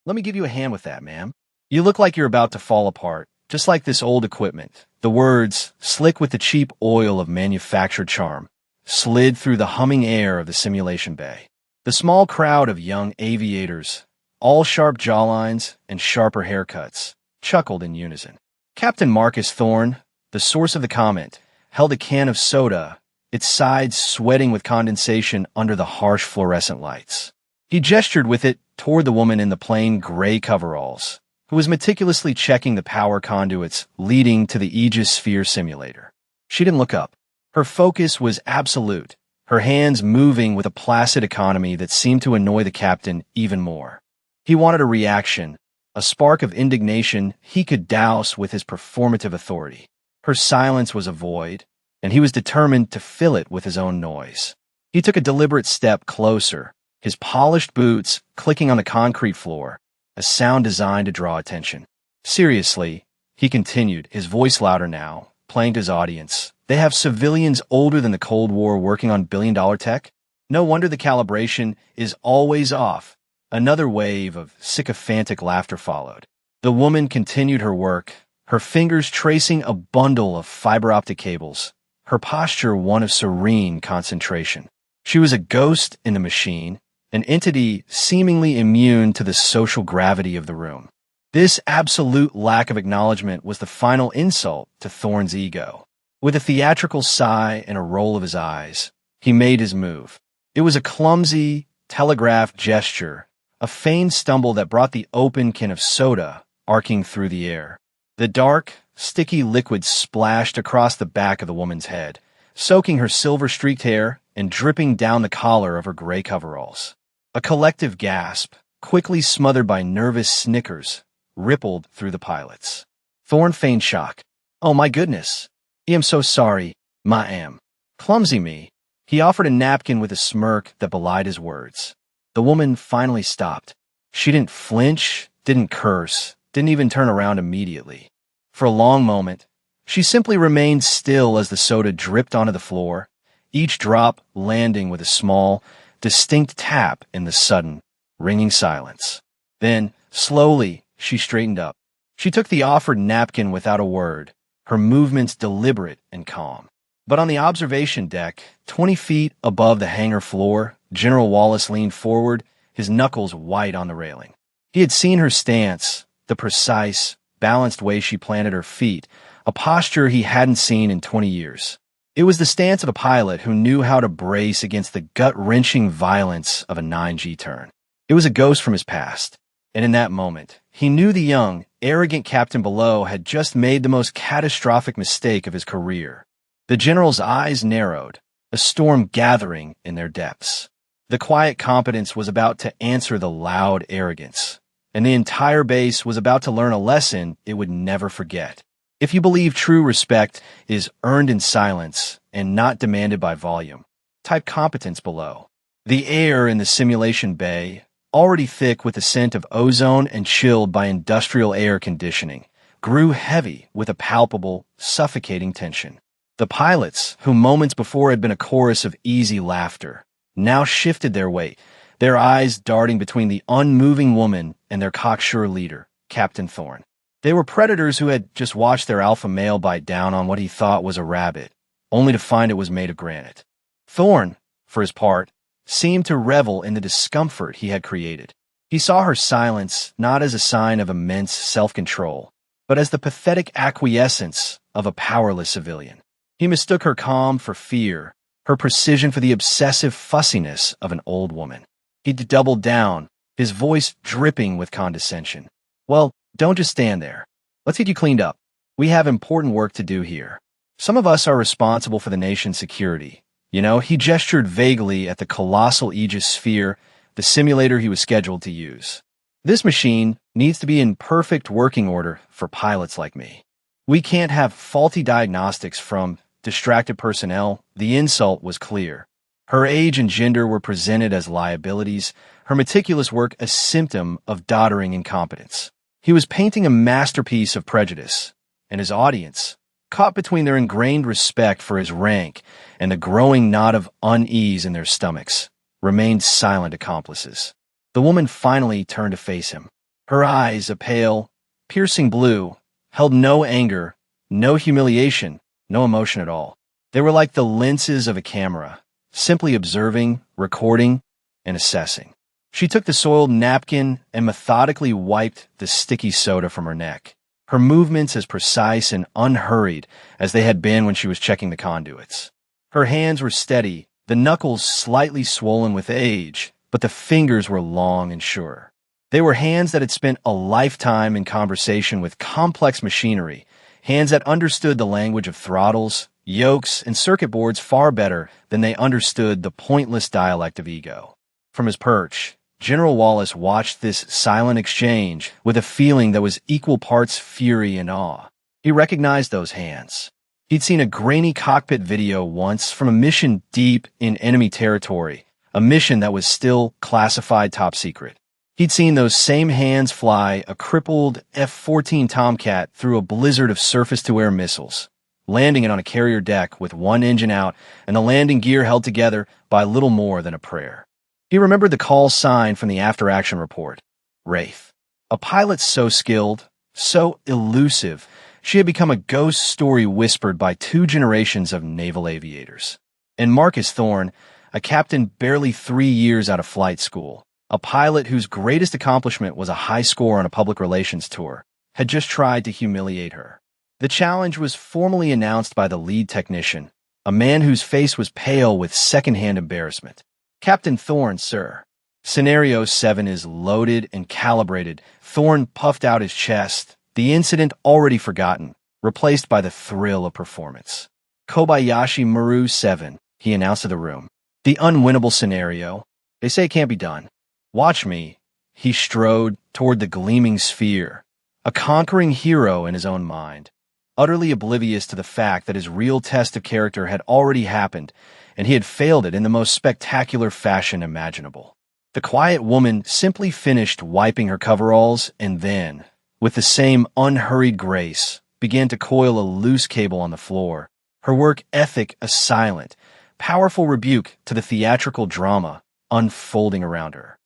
Let me give you a hand with that, ma'am. You look like you're about to fall apart, just like this old equipment. The words, slick with the cheap oil of manufactured charm, slid through the humming air of the simulation bay. The small crowd of young aviators, all sharp jawlines and sharper haircuts, chuckled in unison. Captain Marcus Thorne, the source of the comment, held a can of soda, its sides sweating with condensation under the harsh fluorescent lights. He gestured with it toward the woman in the plain gray coveralls, who was meticulously checking the power conduits leading to the Aegis Sphere simulator. She didn't look up. Her focus was absolute, her hands moving with a placid economy that seemed to annoy the captain even more. He wanted a reaction, a spark of indignation he could douse with his performative authority. Her silence was a void, and he was determined to fill it with his own noise. He took a deliberate step closer, his polished boots clicking on the concrete floor, a sound designed to draw attention. Seriously, he continued, his voice louder now, playing to his audience. They have civilians older than the Cold War working on billion-dollar tech? No wonder the calibration is always off. Another wave of sycophantic laughter followed. The woman continued her work, her fingers tracing a bundle of fiber-optic cables, her posture one of serene concentration. She was a ghost in the machine, an entity seemingly immune to the social gravity of the room. This absolute lack of acknowledgement was the final insult to Thorne's ego. With a theatrical sigh and a roll of his eyes, he made his move. It was a clumsy, telegraphed gesture, a feigned stumble that brought the open can of soda arcing through the air. The dark, sticky liquid splashed across the back of the woman's head, soaking her silver-streaked hair and dripping down the collar of her gray coveralls. A collective gasp, quickly smothered by nervous snickers, rippled through the pilots. Thorne feigned shock. "Oh my goodness. I am so sorry, ma'am. Clumsy me." He offered a napkin with a smirk that belied his words. The woman finally stopped. She didn't flinch, didn't curse, didn't even turn around immediately. For a long moment, she simply remained still as the soda dripped onto the floor, each drop landing with a small, distinct tap in the sudden, ringing silence. Then, slowly, she straightened up. She took the offered napkin without a word, her movements deliberate and calm. But on the observation deck, 20 feet above the hangar floor, General Wallace leaned forward, his knuckles white on the railing. He had seen her stance, the precise, balanced way she planted her feet, a posture he hadn't seen in 20 years. It was the stance of a pilot who knew how to brace against the gut-wrenching violence of a 9G turn. It was a ghost from his past, and in that moment, he knew the young, arrogant captain below had just made the most catastrophic mistake of his career. The general's eyes narrowed, a storm gathering in their depths. The quiet competence was about to answer the loud arrogance, and the entire base was about to learn a lesson it would never forget. If you believe true respect is earned in silence and not demanded by volume, type competence below. The air in the simulation bay, already thick with the scent of ozone and chilled by industrial air conditioning, grew heavy with a palpable, suffocating tension. The pilots, who moments before had been a chorus of easy laughter, now shifted their weight, their eyes darting between the unmoving woman and their cocksure leader, Captain Thorne. They were predators who had just watched their alpha male bite down on what he thought was a rabbit, only to find it was made of granite. Thorne, for his part, seemed to revel in the discomfort he had created. He saw her silence not as a sign of immense self-control, but as the pathetic acquiescence of a powerless civilian. He mistook her calm for fear, her precision for the obsessive fussiness of an old woman. He doubled down, his voice dripping with condescension. "Well, don't just stand there. Let's get you cleaned up. We have important work to do here. Some of us are responsible for the nation's security. You know," he gestured vaguely at the colossal Aegis Sphere, the simulator he was scheduled to use. "This machine needs to be in perfect working order for pilots like me. We can't have faulty diagnostics from distracted personnel." The insult was clear. Her age and gender were presented as liabilities, her meticulous work a symptom of doddering incompetence. He was painting a masterpiece of prejudice, and his audience, caught between their ingrained respect for his rank and the growing knot of unease in their stomachs, remained silent accomplices. The woman finally turned to face him. Her eyes, a pale, piercing blue, held no anger, no humiliation, no emotion at all. They were like the lenses of a camera, simply observing, recording, and assessing. She took the soiled napkin and methodically wiped the sticky soda from her neck, her movements as precise and unhurried as they had been when she was checking the conduits. Her hands were steady, the knuckles slightly swollen with age, but the fingers were long and sure. They were hands that had spent a lifetime in conversation with complex machinery, hands that understood the language of throttles, yokes, and circuit boards far better than they understood the pointless dialect of ego. From his perch, General Wallace watched this silent exchange with a feeling that was equal parts fury and awe. He recognized those hands. He'd seen a grainy cockpit video once from a mission deep in enemy territory, a mission that was still classified top secret. He'd seen those same hands fly a crippled F-14 Tomcat through a blizzard of surface-to-air missiles, landing it on a carrier deck with one engine out and the landing gear held together by little more than a prayer. He remembered the call sign from the after-action report, Wraith. A pilot so skilled, so elusive, she had become a ghost story whispered by 2 generations of naval aviators. And Marcus Thorne, a captain barely 3 years out of flight school, a pilot whose greatest accomplishment was a high score on a public relations tour, had just tried to humiliate her. The challenge was formally announced by the lead technician, a man whose face was pale with secondhand embarrassment. Captain Thorne, sir. Scenario 7 is loaded and calibrated. Thorne puffed out his chest, the incident already forgotten, replaced by the thrill of performance. Kobayashi Maru 7, he announced to the room. The unwinnable scenario. They say it can't be done. Watch me. He strode toward the gleaming sphere, a conquering hero in his own mind, utterly oblivious to the fact that his real test of character had already happened, and he had failed it in the most spectacular fashion imaginable. The quiet woman simply finished wiping her coveralls and then, with the same unhurried grace, began to coil a loose cable on the floor, her work ethic a silent, powerful rebuke to the theatrical drama unfolding around her.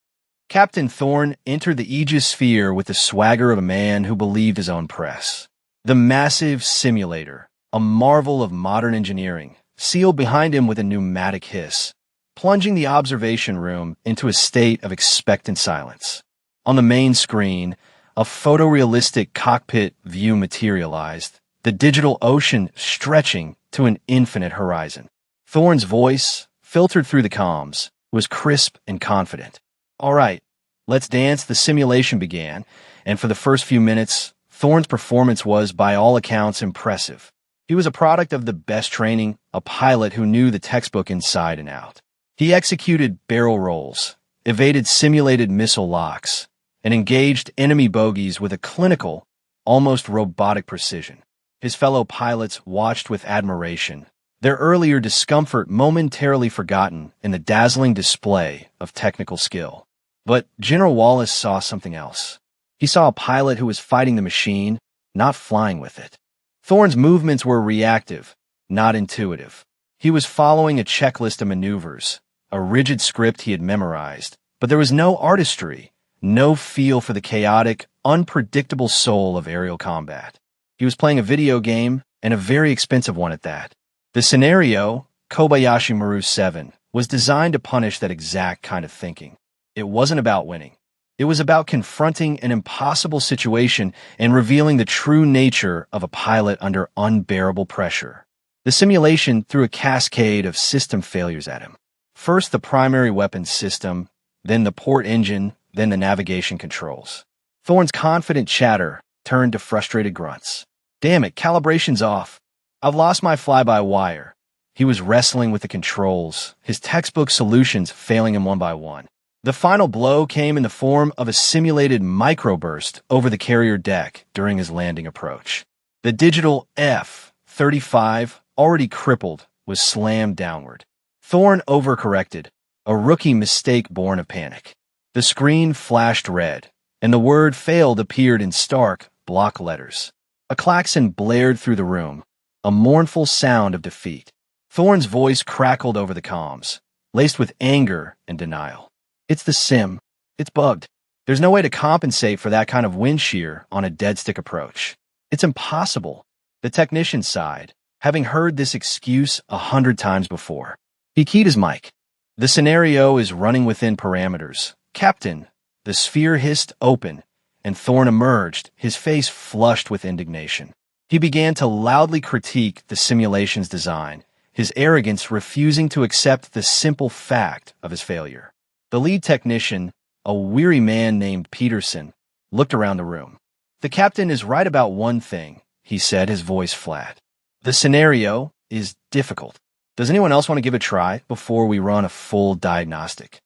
Captain Thorne entered the Aegis sphere with the swagger of a man who believed his own press. The massive simulator, a marvel of modern engineering, sealed behind him with a pneumatic hiss, plunging the observation room into a state of expectant silence. On the main screen, a photorealistic cockpit view materialized, the digital ocean stretching to an infinite horizon. Thorne's voice, filtered through the comms, was crisp and confident. All right, let's dance. The simulation began, and for the first few minutes, Thorne's performance was, by all accounts, impressive. He was a product of the best training, a pilot who knew the textbook inside and out. He executed barrel rolls, evaded simulated missile locks, and engaged enemy bogies with a clinical, almost robotic precision. His fellow pilots watched with admiration, their earlier discomfort momentarily forgotten in the dazzling display of technical skill. But General Wallace saw something else. He saw a pilot who was fighting the machine, not flying with it. Thorne's movements were reactive, not intuitive. He was following a checklist of maneuvers, a rigid script he had memorized, but there was no artistry, no feel for the chaotic, unpredictable soul of aerial combat. He was playing a video game, and a very expensive one at that. The scenario, Kobayashi Maru 7, was designed to punish that exact kind of thinking. It wasn't about winning. It was about confronting an impossible situation and revealing the true nature of a pilot under unbearable pressure. The simulation threw a cascade of system failures at him. First the primary weapons system, then the port engine, then the navigation controls. Thorne's confident chatter turned to frustrated grunts. Damn it, calibration's off. I've lost my fly-by-wire. He was wrestling with the controls, his textbook solutions failing him one by one. The final blow came in the form of a simulated microburst over the carrier deck during his landing approach. The digital F-35, already crippled, was slammed downward. Thorne overcorrected, a rookie mistake born of panic. The screen flashed red, and the word failed appeared in stark block letters. A klaxon blared through the room, a mournful sound of defeat. Thorne's voice crackled over the comms, laced with anger and denial. It's the sim. It's bugged. There's no way to compensate for that kind of wind shear on a dead-stick approach. It's impossible. The technician sighed, having heard this excuse 100 times before. He keyed his mic. The scenario is running within parameters. Captain, the sphere hissed open, and Thorne emerged, his face flushed with indignation. He began to loudly critique the simulation's design, his arrogance refusing to accept the simple fact of his failure. The lead technician, a weary man named Peterson, looked around the room. The captain is right about one thing, he said, his voice flat. The scenario is difficult. Does anyone else want to give it a try before we run a full diagnostic?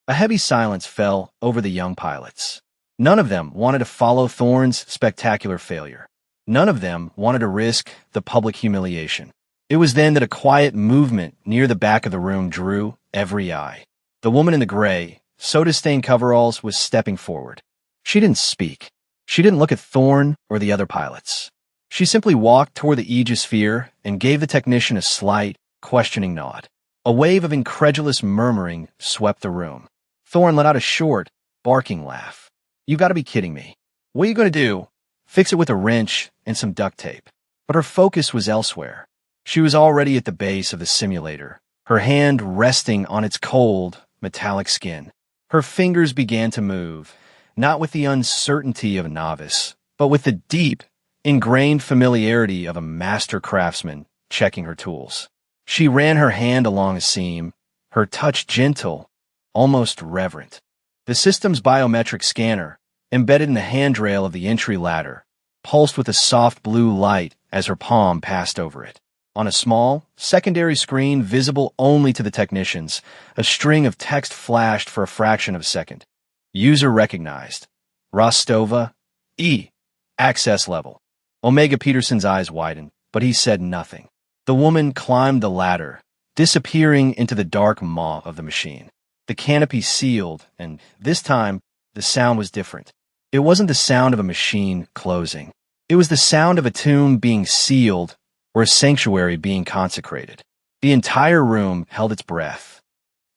A heavy silence fell over the young pilots. None of them wanted to follow Thorne's spectacular failure. None of them wanted to risk the public humiliation. It was then that a quiet movement near the back of the room drew every eye. The woman in the gray, soda-stained coveralls was stepping forward. She didn't speak. She didn't look at Thorne or the other pilots. She simply walked toward the aegosphere and gave the technician a slight, questioning nod. A wave of incredulous murmuring swept the room. Thorne let out a short, barking laugh. "You gotta be kidding me. What are you gonna do? Fix it with a wrench and some duct tape." But her focus was elsewhere. She was already at the base of the simulator, her hand resting on its cold, metallic skin. Her fingers began to move, not with the uncertainty of a novice, but with the deep, ingrained familiarity of a master craftsman checking her tools. She ran her hand along a seam, her touch gentle, almost reverent. The system's biometric scanner, embedded in the handrail of the entry ladder, pulsed with a soft blue light as her palm passed over it. On a small, secondary screen visible only to the technicians, a string of text flashed for a fraction of a second. User recognized. Rostova, E. Access level. Omega Peterson's eyes widened, but he said nothing. The woman climbed the ladder, disappearing into the dark maw of the machine. The canopy sealed, and this time, the sound was different. It wasn't the sound of a machine closing. It was the sound of a tomb being sealed or a sanctuary being consecrated. The entire room held its breath.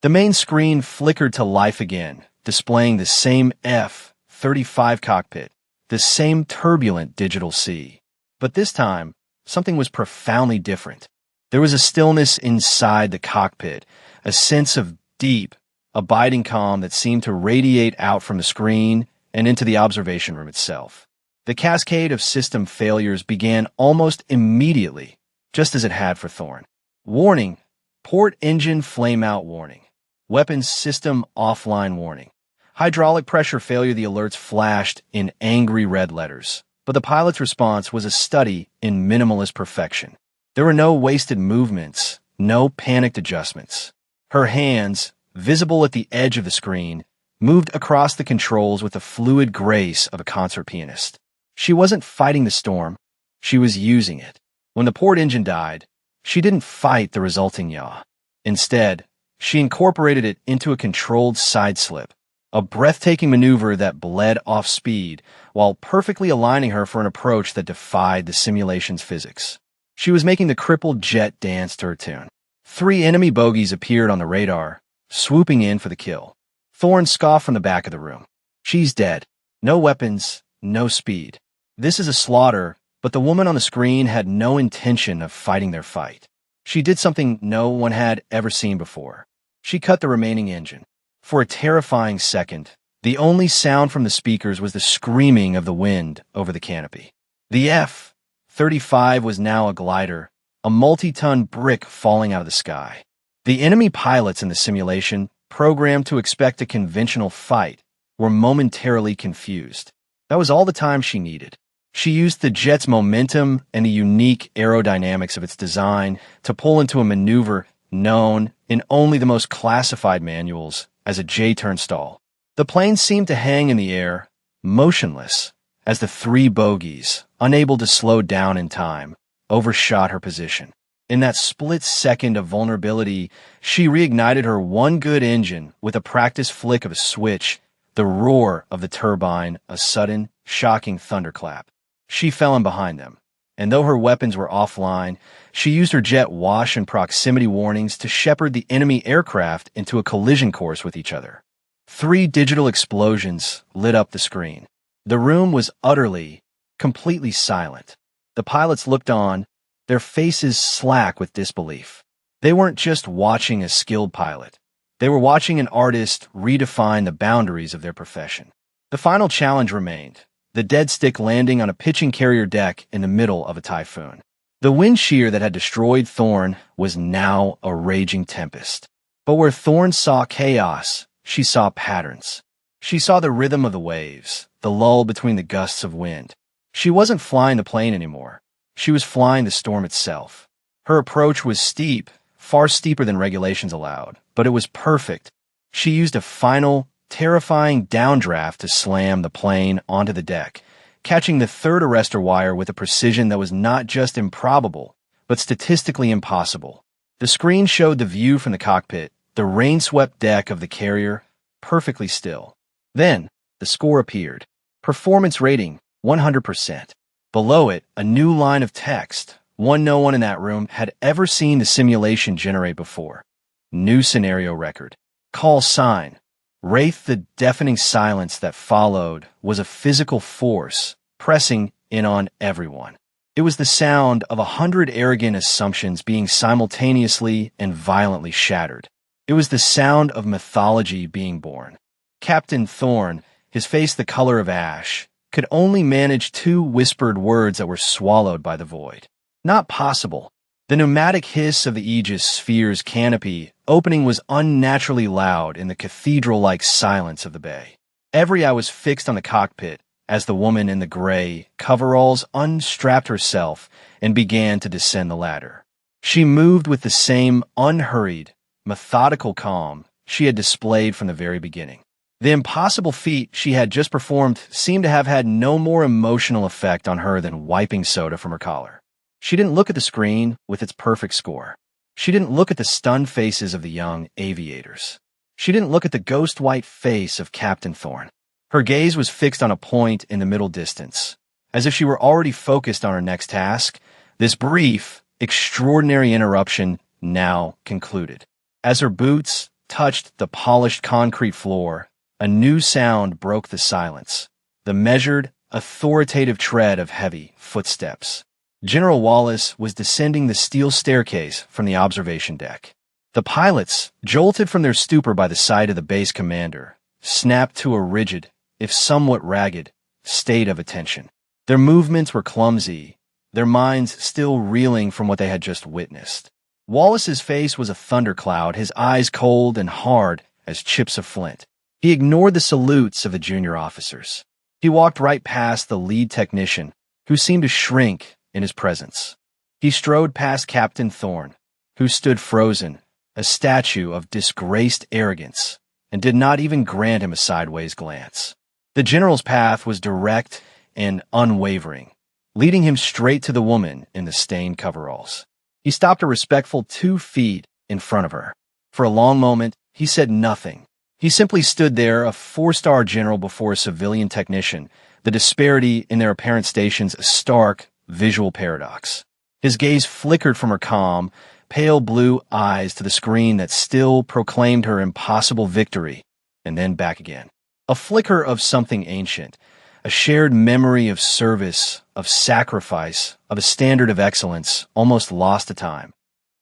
The main screen flickered to life again, displaying the same F-35 cockpit, the same turbulent digital sea. But this time, something was profoundly different. There was a stillness inside the cockpit, a sense of deep, abiding calm that seemed to radiate out from the screen and into the observation room itself. The cascade of system failures began almost immediately, just as it had for Thorne. Warning, port engine flame-out warning. Weapons system offline warning. Hydraulic pressure failure. The alerts flashed in angry red letters. But the pilot's response was a study in minimalist perfection. There were no wasted movements, no panicked adjustments. Her hands, visible at the edge of the screen, moved across the controls with the fluid grace of a concert pianist. She wasn't fighting the storm, she was using it. When the port engine died, she didn't fight the resulting yaw. Instead, she incorporated it into a controlled sideslip, a breathtaking maneuver that bled off speed while perfectly aligning her for an approach that defied the simulation's physics. She was making the crippled jet dance to her tune. 3 enemy bogies appeared on the radar, swooping in for the kill. Thorne scoffed from the back of the room. "She's dead. No weapons, no speed. This is a slaughter," but the woman on the screen had no intention of fighting their fight. She did something no one had ever seen before. She cut the remaining engine. For a terrifying second, the only sound from the speakers was the screaming of the wind over the canopy. The F-35 was now a glider, a multi-ton brick falling out of the sky. The enemy pilots in the simulation, programmed to expect a conventional fight, were momentarily confused. That was all the time she needed. She used the jet's momentum and the unique aerodynamics of its design to pull into a maneuver known in only the most classified manuals as a J-turn stall. The plane seemed to hang in the air, motionless, as the 3 bogies, unable to slow down in time, overshot her position. In that split second of vulnerability, she reignited her one good engine with a practiced flick of a switch, the roar of the turbine, a sudden, shocking thunderclap. She fell in behind them, and though her weapons were offline, she used her jet wash and proximity warnings to shepherd the enemy aircraft into a collision course with each other. 3 digital explosions lit up the screen. The room was utterly, completely silent. The pilots looked on, their faces slack with disbelief. They weren't just watching a skilled pilot. They were watching an artist redefine the boundaries of their profession. The final challenge remained, the dead stick landing on a pitching carrier deck in the middle of a typhoon. The wind shear that had destroyed Thorne was now a raging tempest. But where Thorne saw chaos, she saw patterns. She saw the rhythm of the waves, the lull between the gusts of wind. She wasn't flying the plane anymore. She was flying the storm itself. Her approach was steep, far steeper than regulations allowed, but it was perfect. She used a final, terrifying downdraft to slam the plane onto the deck, catching the third arrestor wire with a precision that was not just improbable, but statistically impossible. The screen showed the view from the cockpit, the rain-swept deck of the carrier, perfectly still. Then, the score appeared. Performance rating, 100%. Below it, a new line of text, one no one in that room had ever seen the simulation generate before. New scenario record. Call sign. Wraith. The deafening silence that followed was a physical force, pressing in on everyone. It was the sound of 100 arrogant assumptions being simultaneously and violently shattered. It was the sound of mythology being born. Captain Thorne, his face the color of ash, could only manage 2 whispered words that were swallowed by the void. Not possible. The pneumatic hiss of the Aegis sphere's canopy opening was unnaturally loud in the cathedral-like silence of the bay. Every eye was fixed on the cockpit as the woman in the gray coveralls unstrapped herself and began to descend the ladder. She moved with the same unhurried, methodical calm she had displayed from the very beginning. The impossible feat she had just performed seemed to have had no more emotional effect on her than wiping soda from her collar. She didn't look at the screen with its perfect score. She didn't look at the stunned faces of the young aviators. She didn't look at the ghost-white face of Captain Thorne. Her gaze was fixed on a point in the middle distance. As if she were already focused on her next task, this brief, extraordinary interruption now concluded. As her boots touched the polished concrete floor, a new sound broke the silence, the measured, authoritative tread of heavy footsteps. General Wallace was descending the steel staircase from the observation deck. The pilots, jolted from their stupor by the sight of the base commander, snapped to a rigid, if somewhat ragged, state of attention. Their movements were clumsy, their minds still reeling from what they had just witnessed. Wallace's face was a thundercloud, his eyes cold and hard as chips of flint. He ignored the salutes of the junior officers. He walked right past the lead technician, who seemed to shrink in his presence. He strode past Captain Thorne, who stood frozen, a statue of disgraced arrogance, and did not even grant him a sideways glance. The general's path was direct and unwavering, leading him straight to the woman in the stained coveralls. He stopped a respectful 2 feet in front of her. For a long moment, he said nothing. He simply stood there, a 4-star general before a civilian technician, the disparity in their apparent stations a stark, visual paradox. His gaze flickered from her calm, pale blue eyes to the screen that still proclaimed her impossible victory, and then back again. A flicker of something ancient, a shared memory of service, of sacrifice, of a standard of excellence, almost lost to time,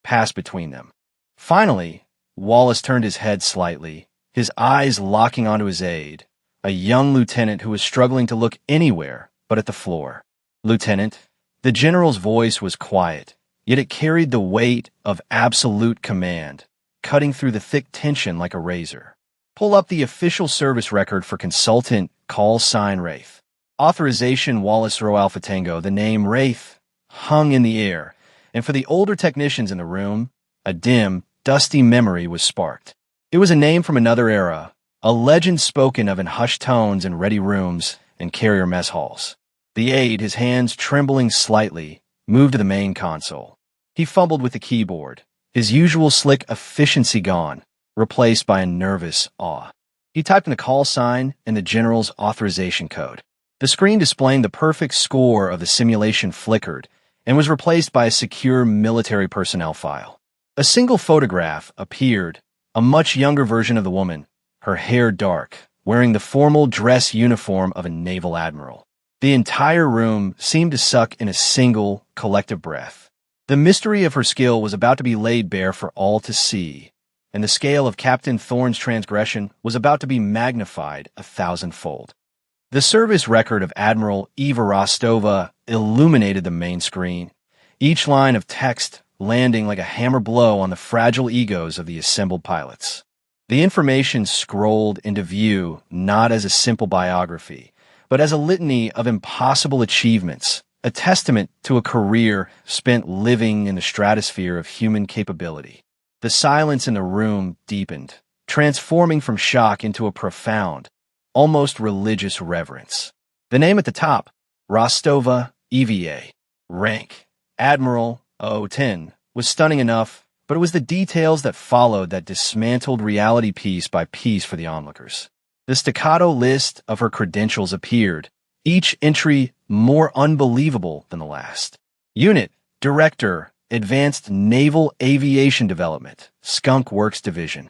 passed between them. Finally, Wallace turned his head slightly, his eyes locking onto his aide, a young lieutenant who was struggling to look anywhere but at the floor. "Lieutenant," the general's voice was quiet, yet it carried the weight of absolute command, cutting through the thick tension like a razor. "Pull up the official service record for consultant call sign Wraith." Authorization Wallace Row Alpha Tango. The name Wraith hung in the air, and for the older technicians in the room, a dim, dusty memory was sparked. It was a name from another era, a legend spoken of in hushed tones in ready rooms and carrier mess halls. The aide, his hands trembling slightly, moved to the main console. He fumbled with the keyboard, his usual slick efficiency gone, replaced by a nervous awe. He typed in a call sign and the general's authorization code. The screen displaying the perfect score of the simulation flickered and was replaced by a secure military personnel file. A single photograph appeared, a much younger version of the woman, her hair dark, wearing the formal dress uniform of a naval admiral. The entire room seemed to suck in a single, collective breath. The mystery of her skill was about to be laid bare for all to see, and the scale of Captain Thorne's transgression was about to be magnified 1,000-fold. The service record of Admiral Eva Rostova illuminated the main screen, each line of text landing like a hammer blow on the fragile egos of the assembled pilots. The information scrolled into view not as a simple biography, but as a litany of impossible achievements, a testament to a career spent living in the stratosphere of human capability. The silence in the room deepened, transforming from shock into a profound, almost religious reverence. The name at the top, Rostova EVA, rank, Admiral 010, was stunning enough, but it was the details that followed that dismantled reality piece by piece for the onlookers. The staccato list of her credentials appeared, each entry more unbelievable than the last. Unit, Director, Advanced Naval Aviation Development, Skunk Works Division.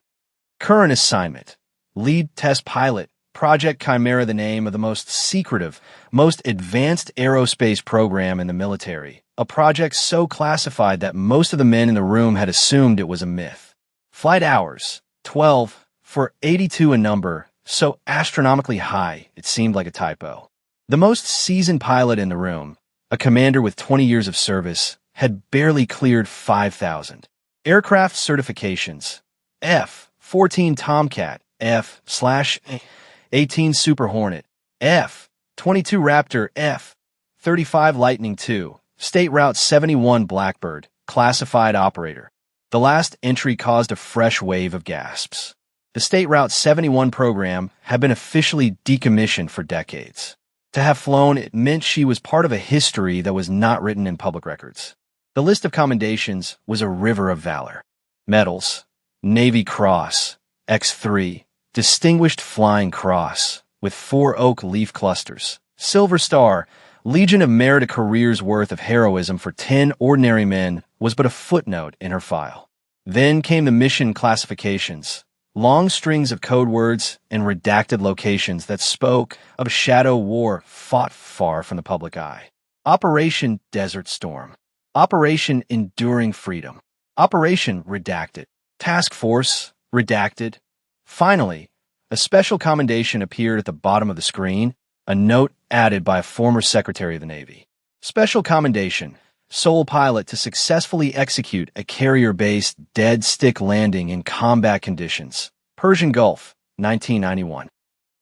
Current assignment, Lead Test Pilot, Project Chimera, the name of the most secretive, most advanced aerospace program in the military, a project so classified that most of the men in the room had assumed it was a myth. Flight hours, 12, for 82 a number, so astronomically high it seemed like a typo. The most seasoned pilot in the room, a commander with 20 years of service, had barely cleared 5,000. Aircraft certifications, F-14 Tomcat, F/18 Super Hornet, F-22 Raptor, F-35 Lightning II, State Route 71 Blackbird, classified operator. The last entry caused a fresh wave of gasps. The State Route 71 program had been officially decommissioned for decades. To have flown, it meant she was part of a history that was not written in public records. The list of commendations was a river of valor. Medals, Navy Cross, X3, Distinguished Flying Cross, with 4 oak leaf clusters, Silver Star, Legion of Merit. A career's worth of heroism for 10 ordinary men was but a footnote in her file. Then came the mission classifications, long strings of code words and redacted locations that spoke of a shadow war fought far from the public eye. Operation Desert Storm, Operation Enduring Freedom, Operation Redacted, Task Force Redacted. Finally, a special commendation appeared at the bottom of the screen, a note added by a former Secretary of the Navy. Special commendation, sole pilot to successfully execute a carrier-based dead stick landing in combat conditions, Persian Gulf, 1991.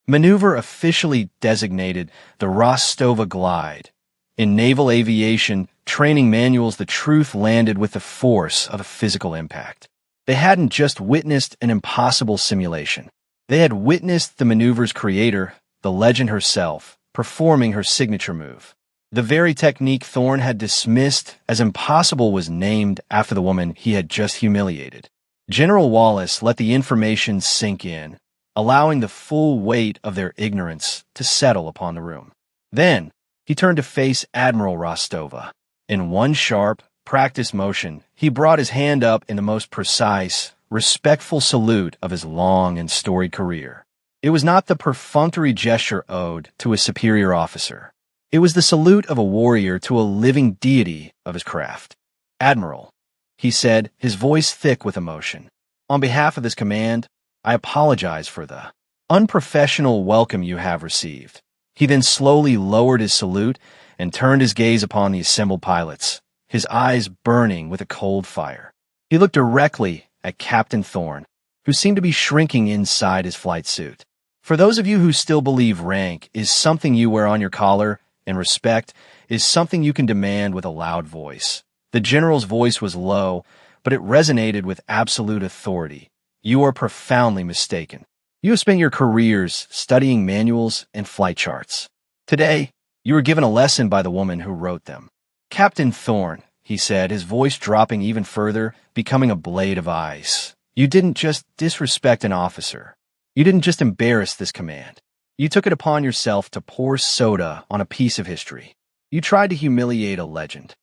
Maneuver officially designated the Rostova Glide. In naval aviation training manuals, the truth landed with the force of a physical impact. They hadn't just witnessed an impossible simulation. They had witnessed the maneuver's creator, the legend herself, performing her signature move. The very technique Thorne had dismissed as impossible was named after the woman he had just humiliated. General Wallace let the information sink in, allowing the full weight of their ignorance to settle upon the room. Then, he turned to face Admiral Rostova. In one sharp, practiced motion, he brought his hand up in the most precise, respectful salute of his long and storied career. It was not the perfunctory gesture owed to a superior officer. It was the salute of a warrior to a living deity of his craft. "Admiral," he said, his voice thick with emotion. "On behalf of this command, I apologize for the unprofessional welcome you have received." He then slowly lowered his salute and turned his gaze upon the assembled pilots, his eyes burning with a cold fire. He looked directly at Captain Thorne, who seemed to be shrinking inside his flight suit. For those of you who still believe rank is something you wear on your collar and respect is something you can demand with a loud voice, the general's voice was low, but it resonated with absolute authority. You are profoundly mistaken. You have spent your careers studying manuals and flight charts. Today, you were given a lesson by the woman who wrote them. "Captain Thorne," he said, his voice dropping even further, becoming a blade of ice. "You didn't just disrespect an officer. You didn't just embarrass this command. You took it upon yourself to pour soda on a piece of history. You tried to humiliate a legend."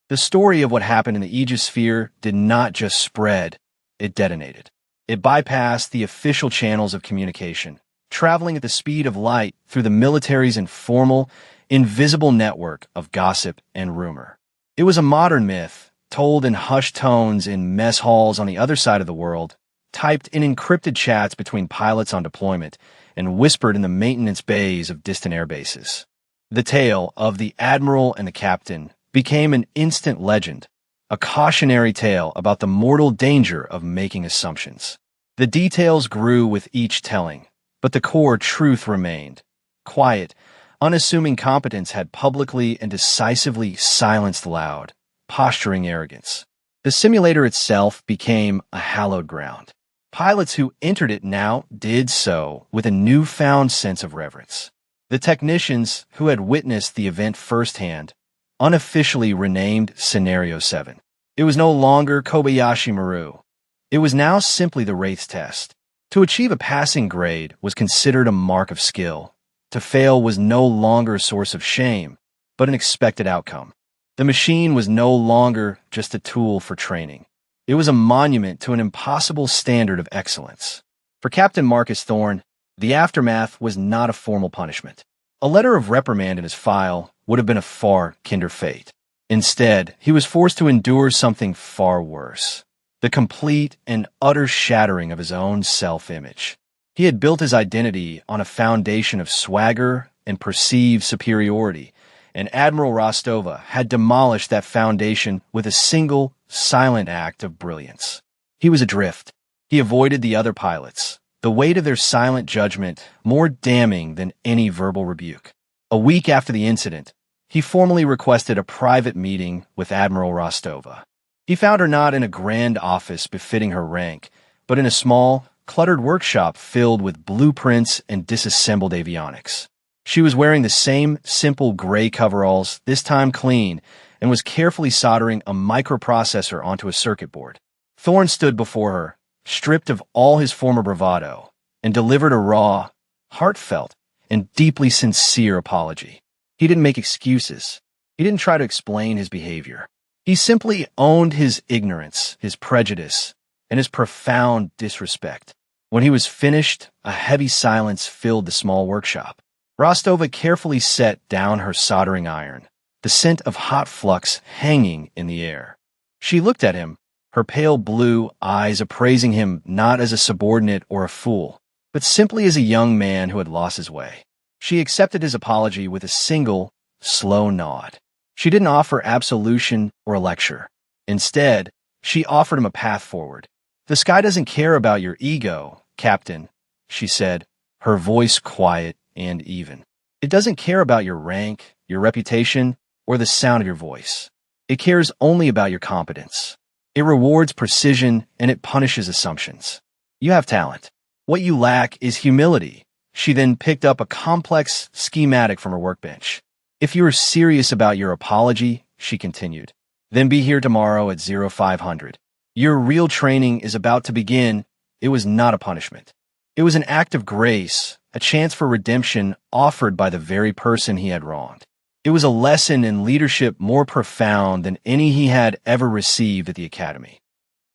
The story of what happened in the Aegis Sphere did not just spread, it detonated. It bypassed the official channels of communication, traveling at the speed of light through the military's informal, invisible network of gossip and rumor. It was a modern myth, told in hushed tones in mess halls on the other side of the world, typed in encrypted chats between pilots on deployment, and whispered in the maintenance bays of distant air bases. The tale of the Admiral and the Captain became an instant legend, a cautionary tale about the mortal danger of making assumptions. The details grew with each telling, but the core truth remained. Quiet, unassuming competence had publicly and decisively silenced loud, posturing arrogance. The simulator itself became a hallowed ground. Pilots who entered it now did so with a newfound sense of reverence. The technicians who had witnessed the event firsthand unofficially renamed Scenario 7. It was no longer Kobayashi Maru. It was now simply the Wraith's test. To achieve a passing grade was considered a mark of skill. To fail was no longer a source of shame, but an expected outcome. The machine was no longer just a tool for training. It was a monument to an impossible standard of excellence. For Captain Marcus Thorne, the aftermath was not a formal punishment. A letter of reprimand in his file would have been a far kinder fate. Instead, he was forced to endure something far worse: the complete and utter shattering of his own self-image. He had built his identity on a foundation of swagger and perceived superiority, and Admiral Rostova had demolished that foundation with a single, silent act of brilliance. He was adrift. He avoided the other pilots, the weight of their silent judgment more damning than any verbal rebuke. A week after the incident, he formally requested a private meeting with Admiral Rostova. He found her not in a grand office befitting her rank, but in a small, cluttered workshop filled with blueprints and disassembled avionics. She was wearing the same simple gray coveralls, this time clean, and was carefully soldering a microprocessor onto a circuit board. Thorne stood before her, stripped of all his former bravado, and delivered a raw, heartfelt, and deeply sincere apology. He didn't make excuses. He didn't try to explain his behavior. He simply owned his ignorance, his prejudice, and his profound disrespect. When he was finished, a heavy silence filled the small workshop. Rostova carefully set down her soldering iron, the scent of hot flux hanging in the air. She looked at him, her pale blue eyes appraising him not as a subordinate or a fool, but simply as a young man who had lost his way. She accepted his apology with a single, slow nod. She didn't offer absolution or a lecture. Instead, she offered him a path forward. "The sky doesn't care about your ego, Captain," she said, her voice quiet and even. "It doesn't care about your rank, your reputation, or the sound of your voice. It cares only about your competence. It rewards precision and it punishes assumptions. You have talent. What you lack is humility." She then picked up a complex schematic from her workbench. "If you are serious about your apology," she continued, "then be here tomorrow at 0500. Your real training is about to begin." It was not a punishment. It was an act of grace, a chance for redemption offered by the very person he had wronged. It was a lesson in leadership more profound than any he had ever received at the academy.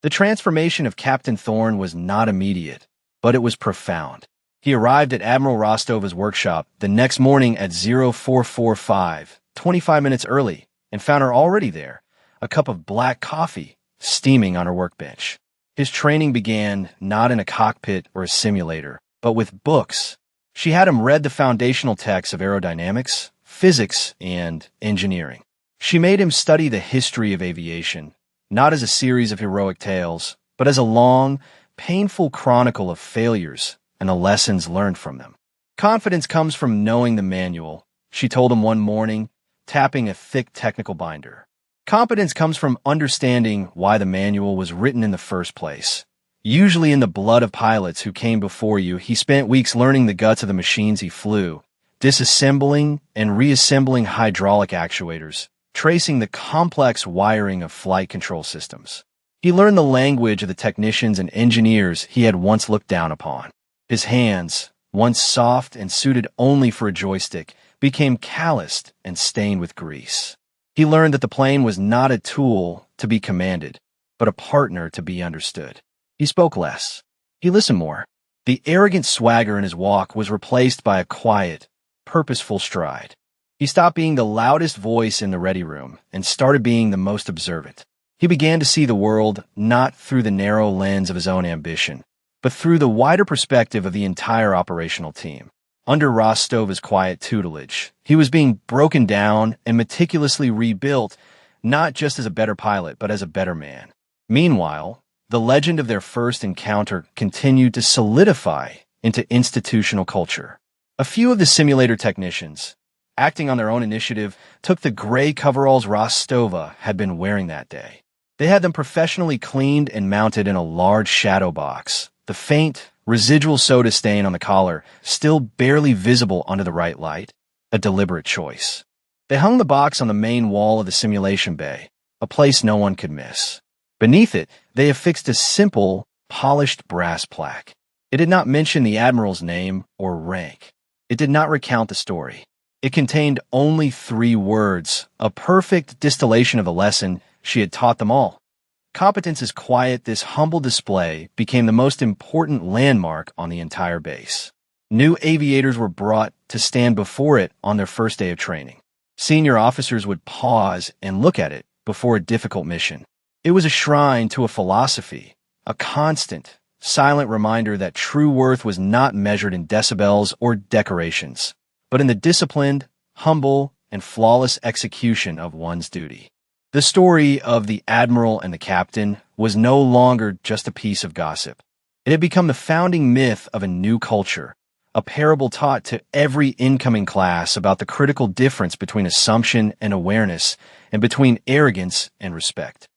The transformation of Captain Thorne was not immediate, but it was profound. He arrived at Admiral Rostova's workshop the next morning at 0445, 25 minutes early, and found her already there, a cup of black coffee steaming on her workbench. His training began not in a cockpit or a simulator, but with books. She had him read the foundational texts of aerodynamics, physics, and engineering. She made him study the history of aviation, not as a series of heroic tales, but as a long, painful chronicle of failures and the lessons learned from them. "Confidence comes from knowing the manual," she told him one morning, tapping a thick technical binder. "Competence comes from understanding why the manual was written in the first place. Usually in the blood of pilots who came before you, he spent weeks learning the guts of the machines he flew, disassembling and reassembling hydraulic actuators, tracing the complex wiring of flight control systems. He learned the language of the technicians and engineers he had once looked down upon. His hands, once soft and suited only for a joystick, became calloused and stained with grease. He learned that the plane was not a tool to be commanded, but a partner to be understood. He spoke less. He listened more. The arrogant swagger in his walk was replaced by a quiet, purposeful stride. He stopped being the loudest voice in the ready room and started being the most observant. He began to see the world not through the narrow lens of his own ambition, but through the wider perspective of the entire operational team. Under Rostova's quiet tutelage, he was being broken down and meticulously rebuilt, not just as a better pilot, but as a better man. Meanwhile, the legend of their first encounter continued to solidify into institutional culture. A few of the simulator technicians, acting on their own initiative, took the gray coveralls Rostova had been wearing that day. They had them professionally cleaned and mounted in a large shadow box, the faint, residual soda stain on the collar still barely visible under the right light, a deliberate choice. They hung the box on the main wall of the simulation bay, a place no one could miss. Beneath it, they affixed a simple, polished brass plaque. It did not mention the Admiral's name or rank. It did not recount the story. It contained only 3 words, a perfect distillation of the lesson she had taught them all. Competence is quiet. This humble display became the most important landmark on the entire base. New aviators were brought to stand before it on their first day of training. Senior officers would pause and look at it before a difficult mission. It was a shrine to a philosophy, a constant, silent reminder that true worth was not measured in decibels or decorations, but in the disciplined, humble, and flawless execution of one's duty. The story of the Admiral and the Captain was no longer just a piece of gossip. It had become the founding myth of a new culture, a parable taught to every incoming class about the critical difference between assumption and awareness, and between arrogance and respect.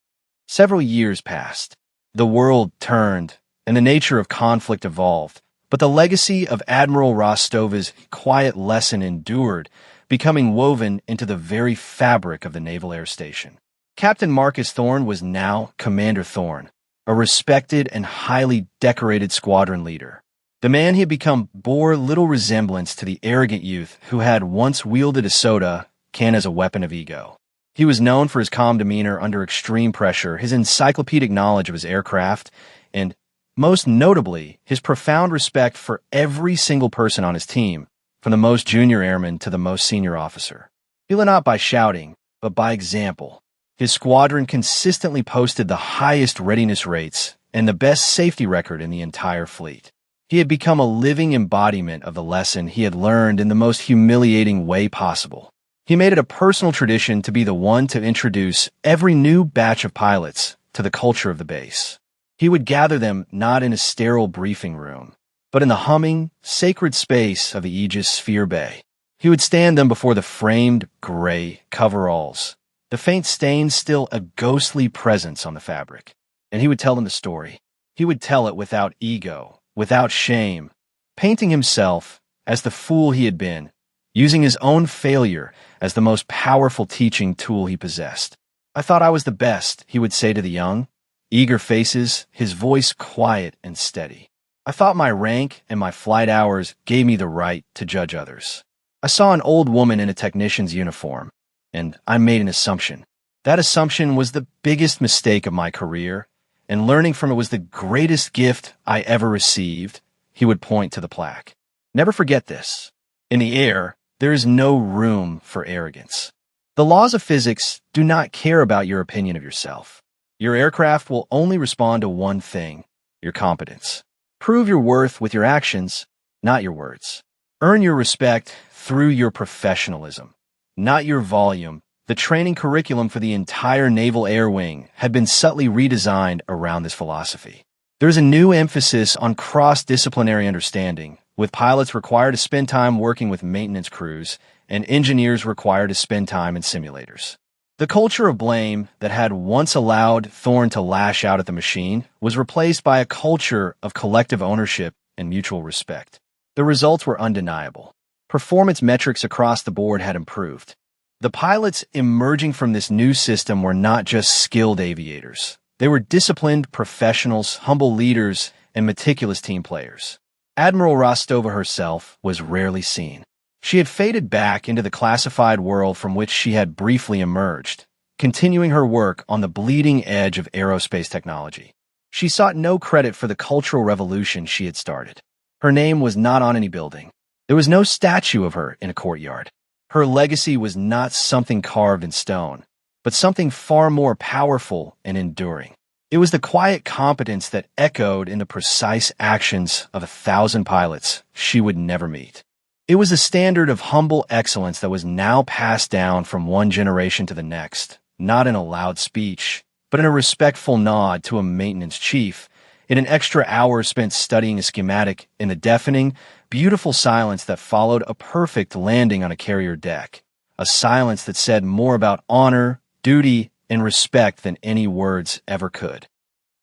Several years passed. The world turned, and the nature of conflict evolved, but the legacy of Admiral Rostova's quiet lesson endured, becoming woven into the very fabric of the Naval Air Station. Captain Marcus Thorne was now Commander Thorne, a respected and highly decorated squadron leader. The man he had become bore little resemblance to the arrogant youth who had once wielded a soda can as a weapon of ego. He was known for his calm demeanor under extreme pressure, his encyclopedic knowledge of his aircraft, and, most notably, his profound respect for every single person on his team, from the most junior airman to the most senior officer. He led not by shouting, but by example. His squadron consistently posted the highest readiness rates and the best safety record in the entire fleet. He had become a living embodiment of the lesson he had learned in the most humiliating way possible. He made it a personal tradition to be the one to introduce every new batch of pilots to the culture of the base. He would gather them not in a sterile briefing room, but in the humming, sacred space of the Aegis Sphere Bay. He would stand them before the framed gray coveralls, the faint stains still a ghostly presence on the fabric, and he would tell them the story. He would tell it without ego, without shame, painting himself as the fool he had been, using his own failure as the most powerful teaching tool he possessed. "I thought I was the best," he would say to the young, eager faces, his voice quiet and steady. "I thought my rank and my flight hours gave me the right to judge others. I saw an old woman in a technician's uniform, and I made an assumption. That assumption was the biggest mistake of my career, and learning from it was the greatest gift I ever received." He would point to the plaque. "Never forget this. In the air, there is no room for arrogance. The laws of physics do not care about your opinion of yourself. Your aircraft will only respond to one thing, your competence. Prove your worth with your actions, not your words. Earn your respect through your professionalism, not your volume." The training curriculum for the entire Naval Air Wing had been subtly redesigned around this philosophy. There's a new emphasis on cross-disciplinary understanding, with pilots required to spend time working with maintenance crews and engineers required to spend time in simulators. The culture of blame that had once allowed Thorne to lash out at the machine was replaced by a culture of collective ownership and mutual respect. The results were undeniable. Performance metrics across the board had improved. The pilots emerging from this new system were not just skilled aviators. They were disciplined professionals, humble leaders, and meticulous team players. Admiral Rostova herself was rarely seen. She had faded back into the classified world from which she had briefly emerged, continuing her work on the bleeding edge of aerospace technology. She sought no credit for the cultural revolution she had started. Her name was not on any building. There was no statue of her in a courtyard. Her legacy was not something carved in stone, but something far more powerful and enduring. It was the quiet competence that echoed in the precise actions of 1,000 pilots she would never meet. It was a standard of humble excellence that was now passed down from one generation to the next, not in a loud speech, but in a respectful nod to a maintenance chief, in an extra hour spent studying a schematic, in the deafening, beautiful silence that followed a perfect landing on a carrier deck, a silence that said more about honor, duty, and respect than any words ever could.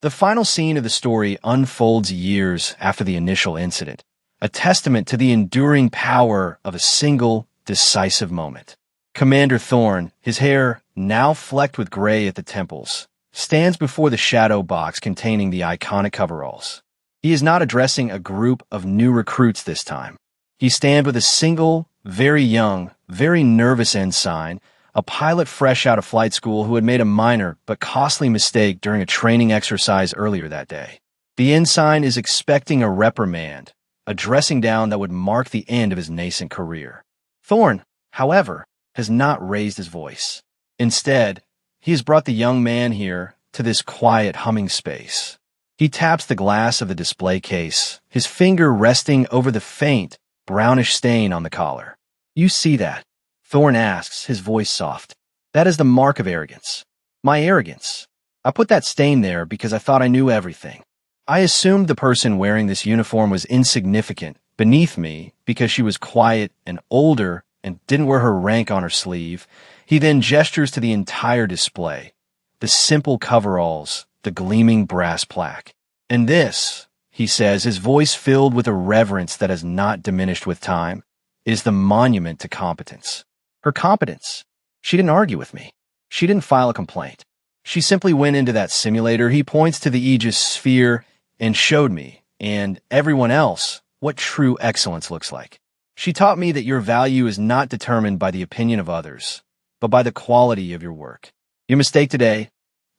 The final scene of the story unfolds years after the initial incident, a testament to the enduring power of a single, decisive moment. Commander Thorne, his hair now flecked with gray at the temples, stands before the shadow box containing the iconic coveralls. He is not addressing a group of new recruits this time. He stands with a single, very young, very nervous ensign, a pilot fresh out of flight school who had made a minor but costly mistake during a training exercise earlier that day. The ensign is expecting a reprimand, a dressing down that would mark the end of his nascent career. Thorne, however, has not raised his voice. Instead, he has brought the young man here to this quiet humming space. He taps the glass of the display case, his finger resting over the faint, brownish stain on the collar. "You see that?" Thorne asks, his voice soft. "That is the mark of arrogance. My arrogance. I put that stain there because I thought I knew everything. I assumed the person wearing this uniform was insignificant, beneath me, because she was quiet and older and didn't wear her rank on her sleeve." He then gestures to the entire display, the simple coveralls, the gleaming brass plaque. "And this," he says, his voice filled with a reverence that has not diminished with time, "is the monument to competence." Her competence. She didn't argue with me. She didn't file a complaint. She simply went into that simulator. He points to the Aegis sphere and showed me, and everyone else, what true excellence looks like. She taught me that your value is not determined by the opinion of others, but by the quality of your work. Your mistake today,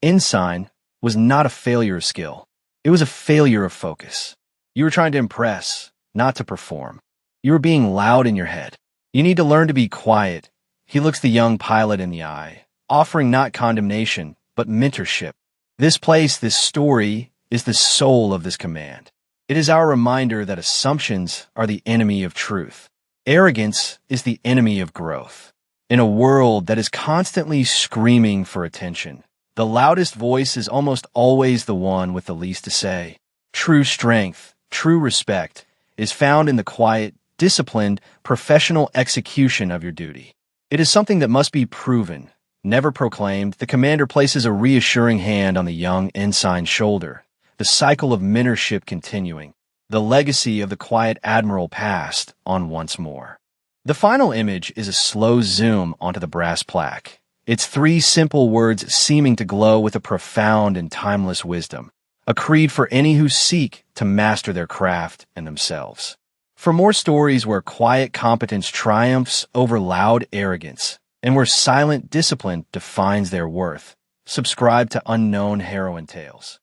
ensign, was not a failure of skill. It was a failure of focus. You were trying to impress, not to perform. You were being loud in your head. You need to learn to be quiet. He looks the young pilot in the eye, offering not condemnation, but mentorship. This place, this story, is the soul of this command. It is our reminder that assumptions are the enemy of truth. Arrogance is the enemy of growth. In a world that is constantly screaming for attention, the loudest voice is almost always the one with the least to say. True strength, true respect, is found in the quiet, disciplined, professional execution of your duty. It is something that must be proven, never proclaimed. The commander places a reassuring hand on the young ensign's shoulder, the cycle of mentorship continuing, the legacy of the quiet Admiral passed on once more. The final image is a slow zoom onto the brass plaque, its 3 simple words seeming to glow with a profound and timeless wisdom, a creed for any who seek to master their craft and themselves. For more stories where quiet competence triumphs over loud arrogance, and where silent discipline defines their worth, subscribe to Unknown Heroine Tales.